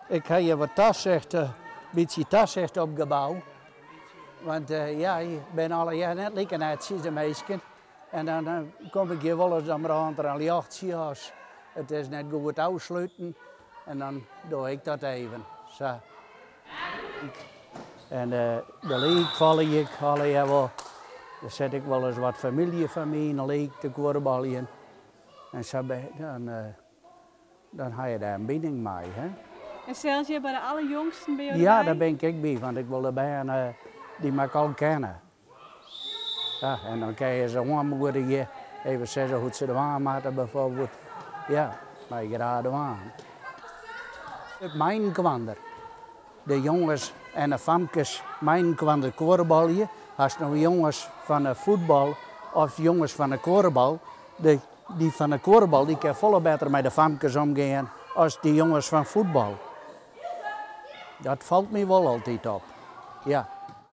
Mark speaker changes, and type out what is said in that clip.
Speaker 1: Ik heb je wat een beetje taszicht opgebouwd. Want ja, ik ben alle jaar net lekker naar het ziekenmeisje. En dan kom ik hier wel eens aan een jachtjas. Het is net goed afsluiten. En dan doe ik dat even. Zo. En de leek vallen ik alle jaar wel. Dan zet ik wel eens wat familie van mij in de leek te korballen. En zo dan ga je daar een binding mee. Hè?
Speaker 2: En zelfs je bij de allerjongsten ben je
Speaker 1: Ja,
Speaker 2: erbij?
Speaker 1: daar ben ik bij, want ik wil erbij die mag ik al kennen. Ja, en dan kan je ze aanmoedigen, even zeggen hoe ze de waan maken bijvoorbeeld. Ja, maar je gaat de waan. Mijn kwander, de jongens en de famkes, mijn kwander korenbalje. Als nou jongens van de voetbal of jongens van de korenbal, die van de korenbal die kan veel beter met de famkes omgaan als die jongens van voetbal. Dat valt me wel altijd op, ja.